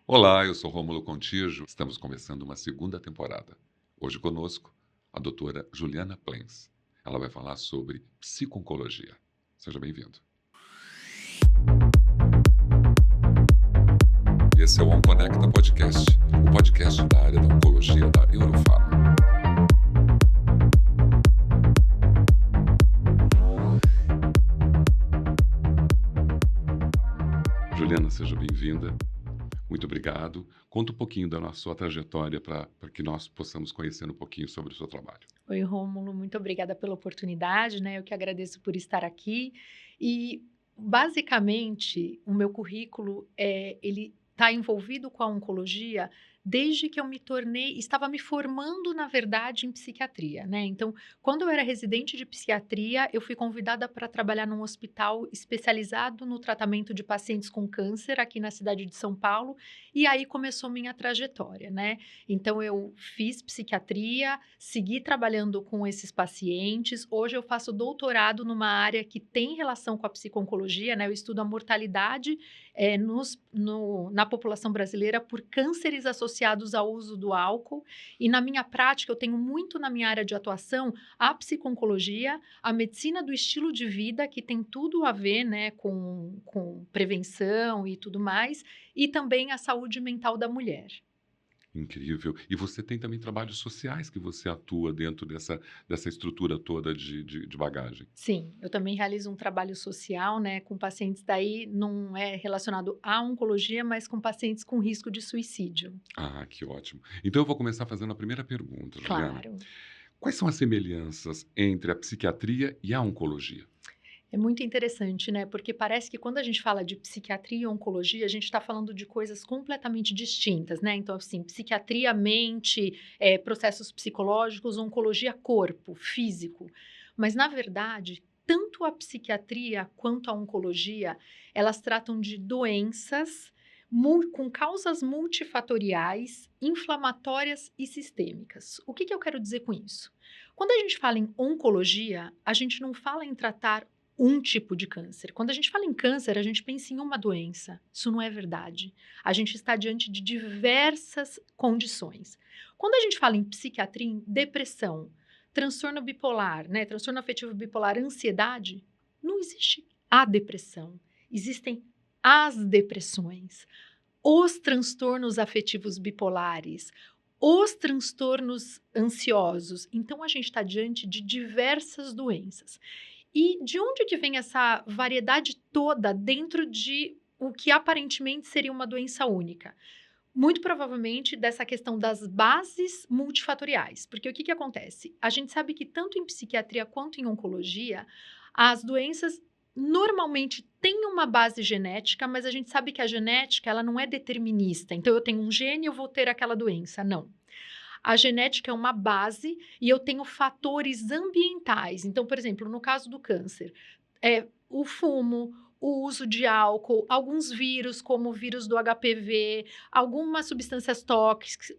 Olá, eu sou Rômulo Contijo. Estamos começando uma segunda temporada. Hoje conosco, a doutora Juliana Plens. Ela vai falar sobre psico-oncologia. Seja bem-vindo. Esse é o OnConecta Podcast, o podcast da área da oncologia da Eurofarma. Juliana, seja bem-vinda. Muito obrigado. Conta um pouquinho da sua trajetória para que nós possamos conhecer um pouquinho sobre o seu trabalho. Oi, Rômulo, muito obrigada pela oportunidade, né? Eu que agradeço por estar aqui. E, basicamente, o meu currículo, ele está envolvido com a oncologia desde que eu estava me formando, na verdade, em psiquiatria, né? Então, quando eu era residente de psiquiatria, eu fui convidada para trabalhar num hospital especializado no tratamento de pacientes com câncer aqui na cidade de São Paulo, e aí começou minha trajetória, né? Então, eu fiz psiquiatria, segui trabalhando com esses pacientes. Hoje eu faço doutorado numa área que tem relação com a psico-oncologia, né? Eu estudo a mortalidade na população brasileira por cânceres associados ao uso do álcool. E na minha prática, eu tenho muito na minha área de atuação a psico-oncologia, a medicina do estilo de vida, que tem tudo a ver, né, com prevenção e tudo mais, e também a saúde mental da mulher. Incrível. E você tem também trabalhos sociais que você atua dentro dessa estrutura toda de bagagem. Sim, eu também realizo um trabalho social, né, com pacientes daí não é relacionado à oncologia, mas com pacientes com risco de suicídio. Ah, que ótimo. Então eu vou começar fazendo a primeira pergunta, Juliana. Claro. Quais são as semelhanças entre a psiquiatria e a oncologia? É muito interessante, né? Porque parece que quando a gente fala de psiquiatria e oncologia, a gente está falando de coisas completamente distintas, né? Então, assim, psiquiatria, mente, processos psicológicos, oncologia, corpo, físico. Mas, na verdade, tanto a psiquiatria quanto a oncologia, elas tratam de doenças com causas multifatoriais, inflamatórias e sistêmicas. O que eu quero dizer com isso? Quando a gente fala em oncologia, a gente não fala em tratar um tipo de câncer. Quando a gente fala em câncer, a gente pensa em uma doença. Isso não é verdade. A gente está diante de diversas condições. Quando a gente fala em psiquiatria, em depressão, transtorno bipolar, né, transtorno afetivo bipolar, ansiedade, não existe a depressão. Existem as depressões, os transtornos afetivos bipolares, os transtornos ansiosos. Então, a gente está diante de diversas doenças. E de onde que vem essa variedade toda dentro de o que aparentemente seria uma doença única? Muito provavelmente dessa questão das bases multifatoriais, porque o que acontece? A gente sabe que tanto em psiquiatria quanto em oncologia, as doenças normalmente têm uma base genética, mas a gente sabe que a genética ela não é determinista. Então eu tenho um gene e eu vou ter aquela doença. Não. A genética é uma base e eu tenho fatores ambientais. Então, por exemplo, no caso do câncer, o fumo, o uso de álcool, alguns vírus, como o vírus do HPV, algumas substâncias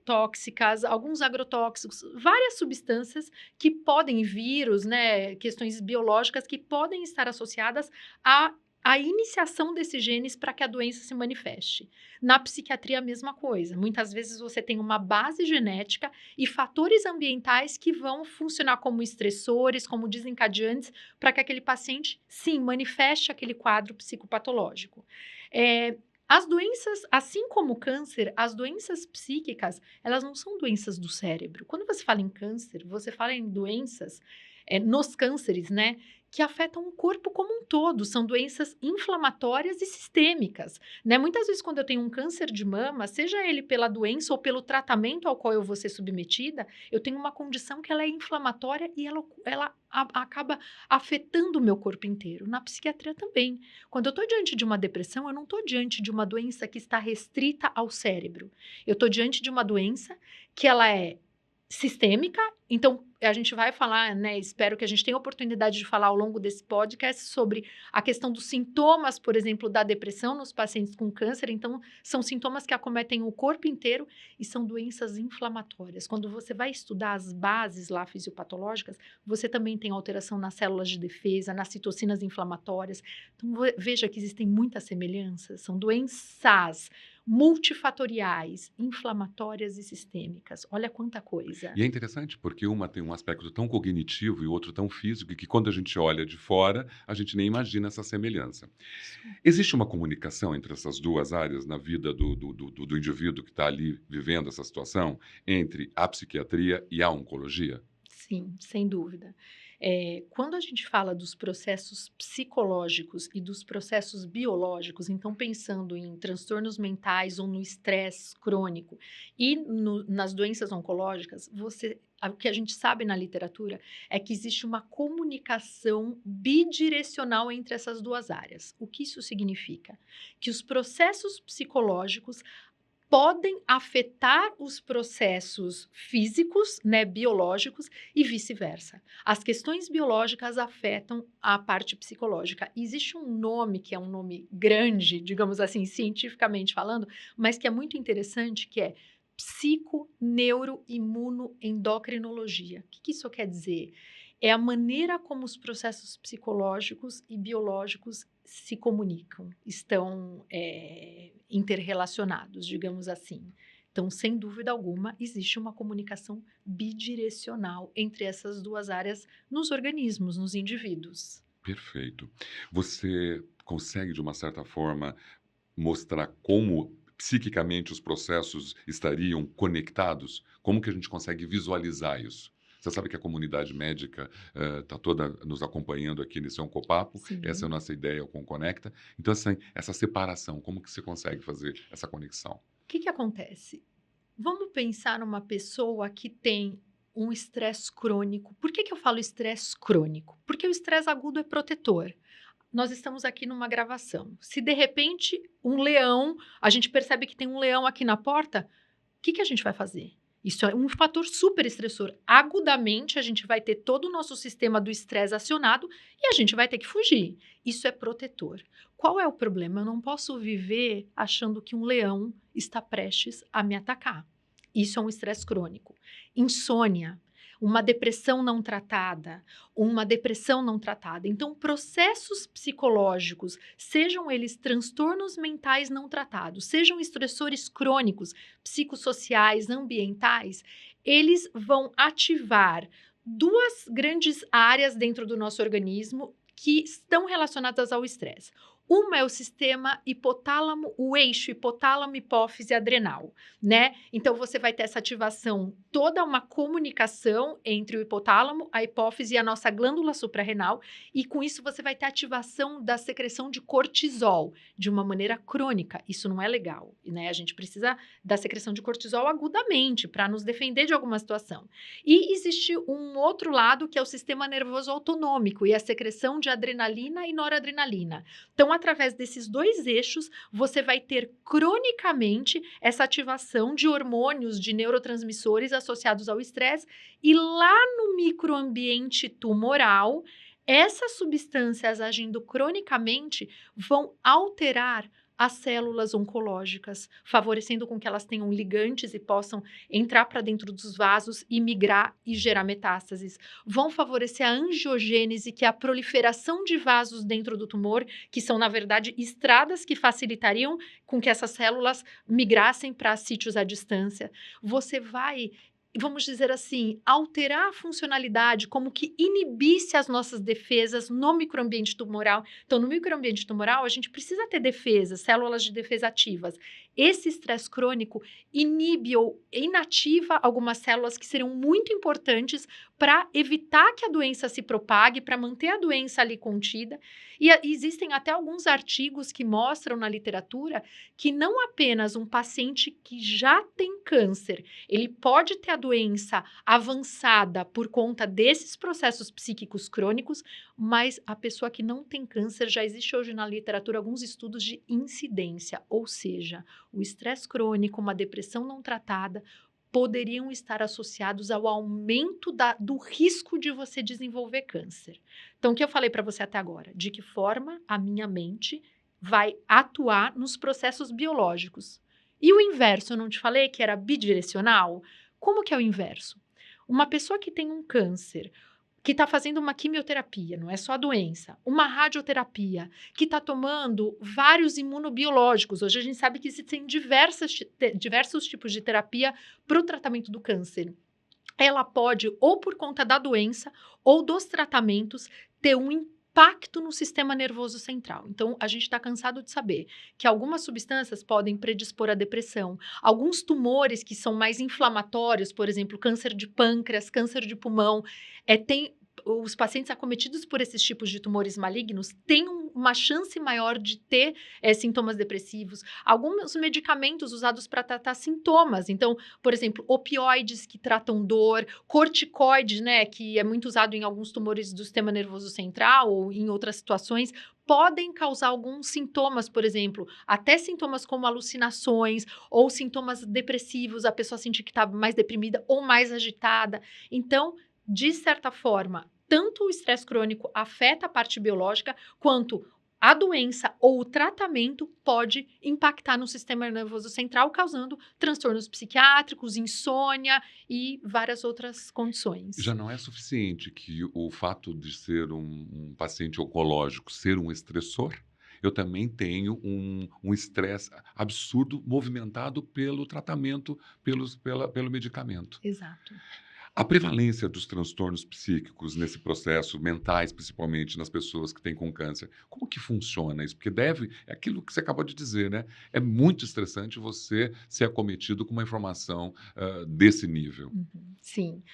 tóxicas, alguns agrotóxicos, várias substâncias que podem, vírus, né, questões biológicas que podem estar associadas à iniciação desses genes para que a doença se manifeste. Na psiquiatria, a mesma coisa. Muitas vezes você tem uma base genética e fatores ambientais que vão funcionar como estressores, como desencadeantes, para que aquele paciente, sim, manifeste aquele quadro psicopatológico. As doenças, assim como o câncer, as doenças psíquicas, elas não são doenças do cérebro. Quando você fala em câncer, você fala em doenças, nos cânceres, né, que afetam o corpo como um todo, são doenças inflamatórias e sistêmicas, né? Muitas vezes quando eu tenho um câncer de mama, seja ele pela doença ou pelo tratamento ao qual eu vou ser submetida, eu tenho uma condição que ela é inflamatória e ela acaba afetando o meu corpo inteiro. Na psiquiatria também. Quando eu estou diante de uma depressão, eu não estou diante de uma doença que está restrita ao cérebro. Eu estou diante de uma doença que ela é sistêmica, então a gente vai falar, né, espero que a gente tenha oportunidade de falar ao longo desse podcast sobre a questão dos sintomas, por exemplo, da depressão nos pacientes com câncer. Então, são sintomas que acometem o corpo inteiro e são doenças inflamatórias. Quando você vai estudar as bases lá fisiopatológicas, você também tem alteração nas células de defesa, nas citocinas inflamatórias. Então, veja que existem muitas semelhanças, são doenças. multifatoriais, inflamatórias e sistêmicas. Olha quanta coisa. E é interessante porque uma tem um aspecto tão cognitivo e o outro tão físico que quando a gente olha de fora, a gente nem imagina essa semelhança. Existe uma comunicação entre essas duas áreas na vida do indivíduo que está ali vivendo essa situação, entre a psiquiatria e a oncologia? Sim, sem dúvida. Quando a gente fala dos processos psicológicos e dos processos biológicos, então pensando em transtornos mentais ou no estresse crônico e nas doenças oncológicas, o que a gente sabe na literatura é que existe uma comunicação bidirecional entre essas duas áreas. O que isso significa? Que os processos psicológicos podem afetar os processos físicos, né, biológicos e vice-versa. As questões biológicas afetam a parte psicológica. Existe um nome que é um nome grande, digamos assim, cientificamente falando, mas que é muito interessante, que é psiconeuroimunoendocrinologia. O que isso quer dizer? É a maneira como os processos psicológicos e biológicos se comunicam, estão interrelacionados, digamos assim. Então, sem dúvida alguma, existe uma comunicação bidirecional entre essas duas áreas nos organismos, nos indivíduos. Perfeito. Você consegue, de uma certa forma, mostrar como psiquicamente os processos estariam conectados? Como que a gente consegue visualizar isso? Você sabe que a comunidade médica está toda nos acompanhando aqui nesse Oncopapo, essa é a Sim. nossa ideia com o Conecta. Então, assim, essa separação, como que você consegue fazer essa conexão? O que acontece? Vamos pensar numa pessoa que tem um estresse crônico. Por que eu falo estresse crônico? Porque o estresse agudo é protetor. Nós estamos aqui numa gravação. Se de repente a gente percebe que tem um leão aqui na porta, o que a gente vai fazer? Isso é um fator super estressor. Agudamente, a gente vai ter todo o nosso sistema do estresse acionado e a gente vai ter que fugir. Isso é protetor. Qual é o problema? Eu não posso viver achando que um leão está prestes a me atacar. Isso é um estresse crônico. Insônia, uma depressão não tratada, uma depressão não tratada. Então, processos psicológicos, sejam eles transtornos mentais não tratados, sejam estressores crônicos, psicossociais, ambientais, eles vão ativar duas grandes áreas dentro do nosso organismo que estão relacionadas ao estresse. Uma é o sistema hipotálamo, o eixo hipotálamo, hipófise adrenal, né? Então, você vai ter essa ativação, toda uma comunicação entre o hipotálamo, a hipófise e a nossa glândula suprarrenal, e com isso você vai ter ativação da secreção de cortisol de uma maneira crônica. Isso não é legal, né? A gente precisa da secreção de cortisol agudamente para nos defender de alguma situação. E existe um outro lado que é o sistema nervoso autonômico e a secreção de adrenalina e noradrenalina. Então, através desses dois eixos, você vai ter cronicamente essa ativação de hormônios, de neurotransmissores associados ao estresse, e lá no microambiente tumoral, essas substâncias agindo cronicamente vão alterar as células oncológicas, favorecendo com que elas tenham ligantes e possam entrar para dentro dos vasos e migrar e gerar metástases. Vão favorecer a angiogênese, que é a proliferação de vasos dentro do tumor, que são, na verdade, estradas que facilitariam com que essas células migrassem para sítios à distância. Você vai, vamos dizer assim, alterar a funcionalidade, como que inibisse as nossas defesas no microambiente tumoral. Então, no microambiente tumoral, a gente precisa ter defesas, células de defesa ativas. Esse estresse crônico inibe ou inativa algumas células que seriam muito importantes para evitar que a doença se propague, para manter a doença ali contida. E existem até alguns artigos que mostram na literatura que não apenas um paciente que já tem câncer, ele pode ter a doença avançada por conta desses processos psíquicos crônicos, mas a pessoa que não tem câncer, já existe hoje na literatura alguns estudos de incidência, ou seja, o estresse crônico, uma depressão não tratada, poderiam estar associados ao aumento do risco de você desenvolver câncer. Então, o que eu falei para você até agora? De que forma a minha mente vai atuar nos processos biológicos. E o inverso, eu não te falei que era bidirecional? Como que é o inverso? Uma pessoa que tem um câncer, que está fazendo uma quimioterapia, não é só a doença, uma radioterapia, que está tomando vários imunobiológicos. Hoje a gente sabe que existem diversos tipos de terapia para o tratamento do câncer. Ela pode, ou por conta da doença, ou dos tratamentos, ter um impacto no sistema nervoso central. Então, a gente está cansado de saber que algumas substâncias podem predispor à depressão. Alguns tumores que são mais inflamatórios, por exemplo, câncer de pâncreas, câncer de pulmão, os pacientes acometidos por esses tipos de tumores malignos têm uma chance maior de ter sintomas depressivos. Alguns medicamentos usados para tratar sintomas. Então, por exemplo, opioides que tratam dor, corticoide, né, que é muito usado em alguns tumores do sistema nervoso central ou em outras situações, podem causar alguns sintomas, por exemplo, até sintomas como alucinações ou sintomas depressivos, a pessoa sentir que está mais deprimida ou mais agitada. Então, de certa forma, tanto o estresse crônico afeta a parte biológica, quanto a doença ou o tratamento pode impactar no sistema nervoso central, causando transtornos psiquiátricos, insônia e várias outras condições. Já não é suficiente que o fato de ser um paciente oncológico ser um estressor, eu também tenho um estresse absurdo movimentado pelo tratamento, pelo medicamento. Exato. A prevalência dos transtornos psíquicos nesse processo, mentais principalmente, nas pessoas que têm com câncer, como que funciona isso? Porque é aquilo que você acabou de dizer, né? É muito estressante você ser acometido com uma informação desse nível. Sim.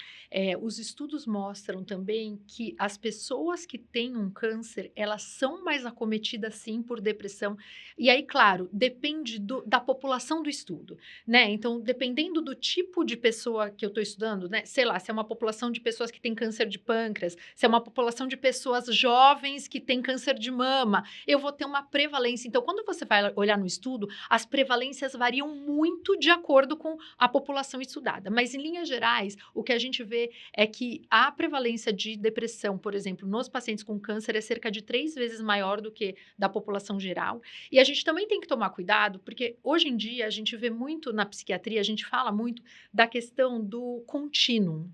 Os estudos mostram também que as pessoas que têm um câncer, elas são mais acometidas, sim, por depressão. E aí, claro, depende da população do estudo, né? Então, dependendo do tipo de pessoa que eu estou estudando, né? Sei lá, se é uma população de pessoas que têm câncer de pâncreas, se é uma população de pessoas jovens que têm câncer de mama, eu vou ter uma prevalência. Então, quando você vai olhar no estudo, as prevalências variam muito de acordo com a população estudada. Mas, em linhas gerais, o que a gente vê é que a prevalência de depressão, por exemplo, nos pacientes com câncer é cerca de 3 vezes maior do que da população geral. E a gente também tem que tomar cuidado, porque hoje em dia a gente vê muito na psiquiatria, a gente fala muito da questão do contínuo.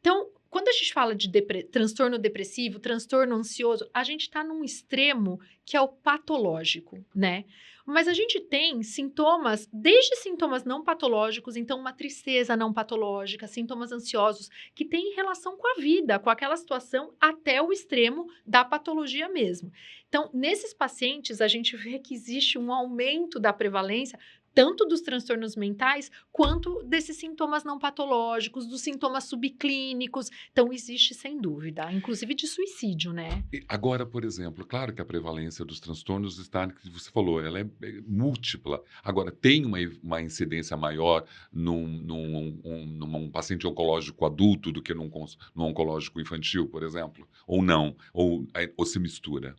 Então, quando a gente fala de transtorno depressivo, transtorno ansioso, a gente está num extremo que é o patológico, né? Mas a gente tem sintomas, desde sintomas não patológicos, então uma tristeza não patológica, sintomas ansiosos, que têm relação com a vida, com aquela situação, até o extremo da patologia mesmo. Então, nesses pacientes, a gente vê que existe um aumento da prevalência, tanto dos transtornos mentais, quanto desses sintomas não patológicos, dos sintomas subclínicos. Então, existe sem dúvida, inclusive de suicídio, né? Agora, por exemplo, claro que a prevalência dos transtornos está, que você falou, ela é múltipla. Agora, tem uma incidência maior num paciente oncológico adulto do que num oncológico infantil, por exemplo? Ou não? Ou se mistura?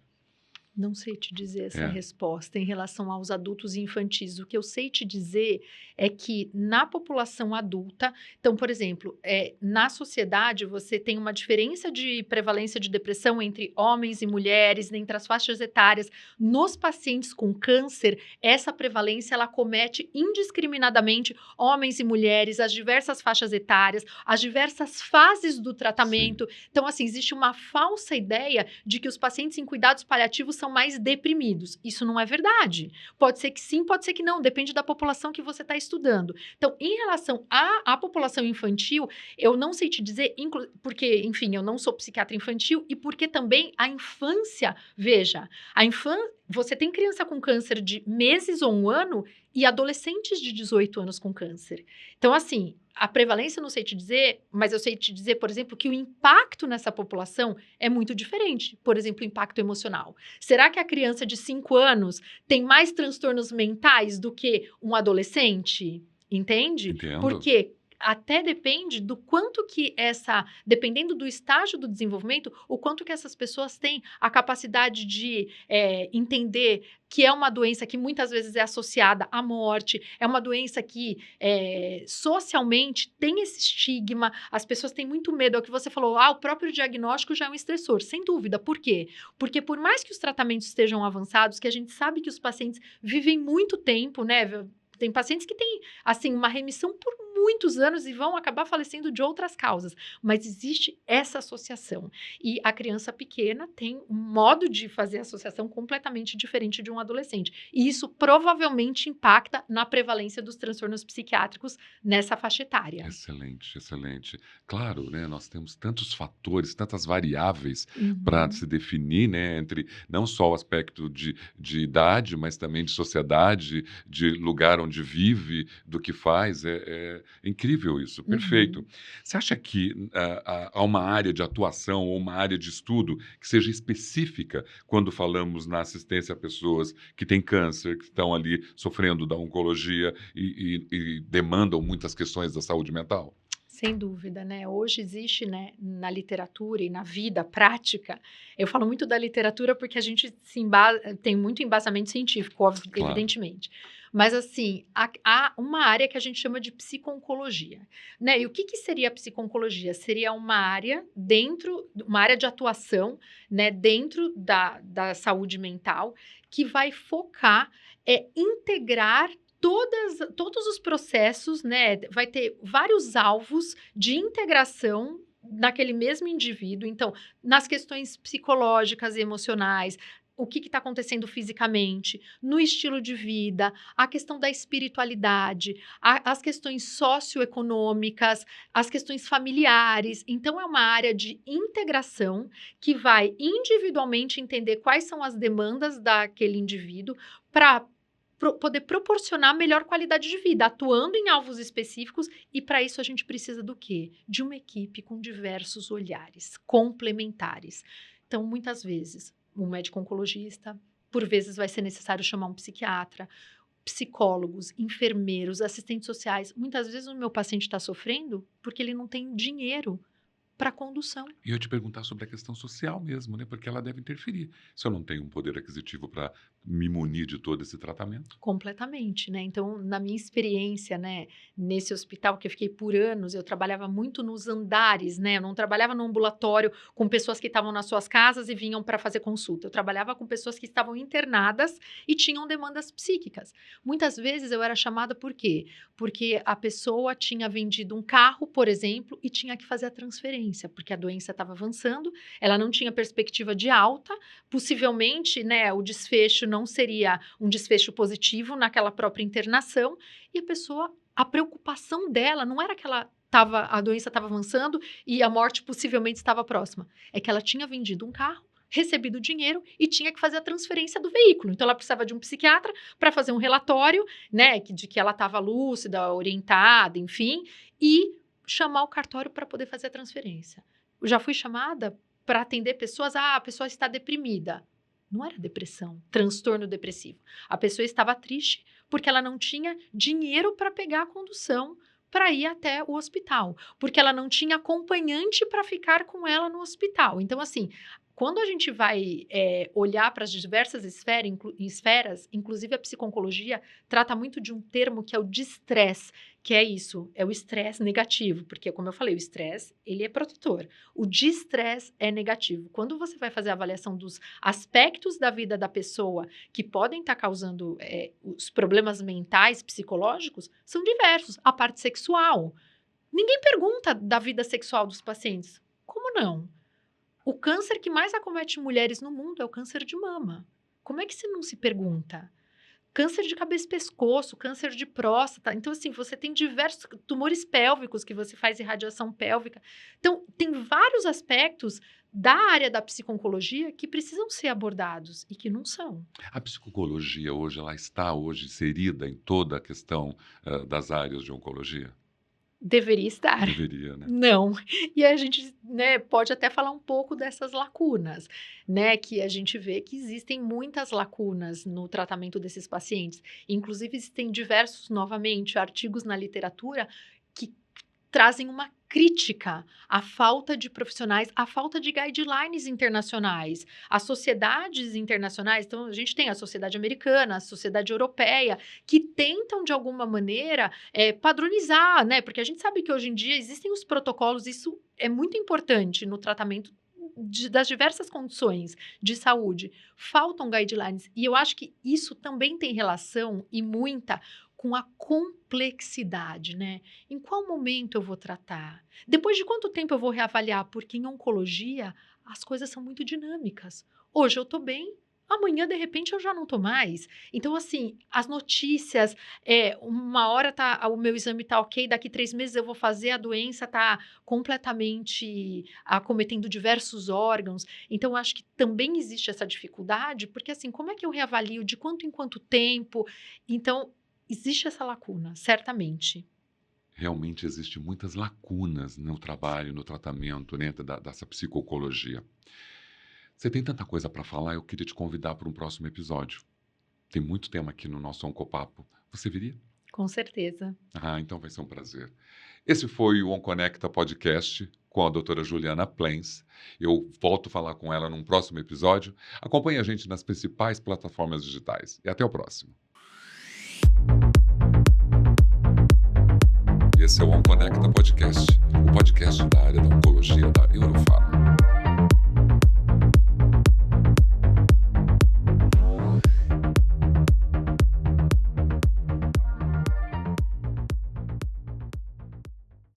Não sei te dizer essa É. resposta em relação aos adultos e infantis. O que eu sei te dizer é que na população adulta, então, por exemplo, na sociedade você tem uma diferença de prevalência de depressão entre homens e mulheres, entre as faixas etárias. Nos pacientes com câncer, essa prevalência ela acomete indiscriminadamente homens e mulheres, as diversas faixas etárias, as diversas fases do tratamento. Sim. Então, assim, existe uma falsa ideia de que os pacientes em cuidados paliativos são mais deprimidos. Isso não é verdade. Pode ser que sim, pode ser que não, depende da população que você está estudando. Então, em relação à população infantil, eu não sei te dizer, porque, enfim, eu não sou psiquiatra infantil e porque também a infância, veja, você tem criança com câncer de meses ou um ano e adolescentes de 18 anos com câncer. Então, assim, a prevalência eu não sei te dizer, mas eu sei te dizer, por exemplo, que o impacto nessa população é muito diferente. Por exemplo, o impacto emocional. Será que a criança de 5 anos tem mais transtornos mentais do que um adolescente? Entende? Entendo. Porque até depende do quanto que dependendo do estágio do desenvolvimento, o quanto que essas pessoas têm a capacidade de entender que é uma doença que muitas vezes é associada à morte, é uma doença que socialmente tem esse estigma, as pessoas têm muito medo, é o que você falou, o próprio diagnóstico já é um estressor, sem dúvida. Por quê? Porque por mais que os tratamentos estejam avançados, que a gente sabe que os pacientes vivem muito tempo, né? Tem pacientes que têm, assim, uma remissão por muitos anos e vão acabar falecendo de outras causas. Mas existe essa associação. E a criança pequena tem um modo de fazer associação completamente diferente de um adolescente. E isso provavelmente impacta na prevalência dos transtornos psiquiátricos nessa faixa etária. Excelente, excelente. Claro, né, nós temos tantos fatores, tantas variáveis para Uhum, se definir, né, entre não só o aspecto de idade, mas também de sociedade, de lugar onde vive, do que faz. É incrível isso, perfeito. uhum. Você acha que há uma área de atuação ou uma área de estudo que seja específica quando falamos na assistência a pessoas que têm câncer, que estão ali sofrendo da oncologia e demandam muitas questões da saúde mental? Sem dúvida, né? Hoje existe, né, na literatura e na vida prática, eu falo muito da literatura porque a gente tem muito embasamento científico, Claro. evidentemente. Mas, assim, há uma área que a gente chama de psico-oncologia, né? E o que que seria a psico-oncologia? Seria uma área de atuação, né, dentro da saúde mental, que vai focar, integrar todos os processos, né, vai ter vários alvos de integração naquele mesmo indivíduo. Então, nas questões psicológicas e emocionais, o que está acontecendo fisicamente, no estilo de vida, a questão da espiritualidade, as questões socioeconômicas, as questões familiares. Então, é uma área de integração que vai individualmente entender quais são as demandas daquele indivíduo para poder proporcionar melhor qualidade de vida, atuando em alvos específicos, e para isso a gente precisa do quê? De uma equipe com diversos olhares complementares. Então, muitas vezes, um médico oncologista, por vezes vai ser necessário chamar um psiquiatra, psicólogos, enfermeiros, assistentes sociais. Muitas vezes o meu paciente está sofrendo porque ele não tem dinheiro para condução. E eu ia te perguntar sobre a questão social mesmo, né? Porque ela deve interferir. Se eu não tenho um poder aquisitivo para me munir de todo esse tratamento. Completamente, né. Então, na minha experiência, né, nesse hospital que eu fiquei por anos, eu trabalhava muito nos andares, né, eu não trabalhava no ambulatório com pessoas que estavam nas suas casas e vinham para fazer consulta, eu trabalhava com pessoas que estavam internadas e tinham demandas psíquicas. Muitas vezes eu era chamada por quê? Porque a pessoa tinha vendido um carro, por exemplo, e tinha que fazer a transferência, porque a doença estava avançando, ela não tinha perspectiva de alta, possivelmente, né, o desfecho não seria um desfecho positivo naquela própria internação, e a preocupação dela não era que a doença estava avançando e a morte possivelmente estava próxima, é que ela tinha vendido um carro, recebido dinheiro e tinha que fazer a transferência do veículo. Então ela precisava de um psiquiatra para fazer um relatório, né, de que ela estava lúcida, orientada, enfim, e chamar o cartório para poder fazer a transferência. Eu já fui chamada para atender pessoas, a pessoa está deprimida. Não era depressão, transtorno depressivo. A pessoa estava triste porque ela não tinha dinheiro para pegar a condução para ir até o hospital, porque ela não tinha acompanhante para ficar com ela no hospital. Então, assim, quando a gente vai olhar para as diversas esferas, inclusive a psiconcologia trata muito de um termo que é o distress, que é isso, é o estresse negativo, porque, como eu falei, o estresse, ele é protetor. O distress é negativo. Quando você vai fazer a avaliação dos aspectos da vida da pessoa que podem estar causando os problemas mentais, psicológicos, são diversos. A parte sexual. Ninguém pergunta da vida sexual dos pacientes. Como não? O câncer que mais acomete mulheres no mundo é o câncer de mama. Como é que você não se pergunta? Câncer de cabeça e pescoço, câncer de próstata. Então, assim, você tem diversos tumores pélvicos que você faz irradiação pélvica. Então, tem vários aspectos da área da psiconcologia que precisam ser abordados e que não são. A psicologia hoje, ela está hoje inserida em toda a questão das áreas de oncologia? Deveria estar. Deveria, né? Não. E a gente, né, pode até falar um pouco dessas lacunas, né, que a gente vê que existem muitas lacunas no tratamento desses pacientes. Inclusive, existem diversos, novamente, artigos na literatura que trazem uma crítica à falta de profissionais, à falta de guidelines internacionais. As sociedades internacionais, então a gente tem a sociedade americana, a sociedade europeia, que tentam de alguma maneira padronizar, né? Porque a gente sabe que hoje em dia existem os protocolos, isso é muito importante no tratamento das diversas condições de saúde. Faltam guidelines, e eu acho que isso também tem relação, e muita, com a complexidade, né? Em qual momento eu vou tratar? Depois de quanto tempo eu vou reavaliar? Porque em oncologia as coisas são muito dinâmicas. Hoje eu estou bem, amanhã de repente eu já não estou mais. Então, assim, as notícias, uma hora o meu exame está ok, daqui 3 meses eu vou fazer, a doença está completamente acometendo diversos órgãos. Então, eu acho que também existe essa dificuldade, porque assim, como é que eu reavalio de quanto em quanto tempo? Então, existe essa lacuna, certamente. Realmente existem muitas lacunas no trabalho, no tratamento, né, dessa psicologia. Você tem tanta coisa para falar, eu queria te convidar para um próximo episódio. Tem muito tema aqui no nosso Oncopapo. Você viria? Com certeza. Ah, então vai ser um prazer. Esse foi o OnConecta Podcast com a doutora Juliana Plens. Eu volto a falar com ela num próximo episódio. Acompanhe a gente nas principais plataformas digitais. E até o próximo. Esse é o OnConecta Podcast, o podcast da área da oncologia da Eurofarma.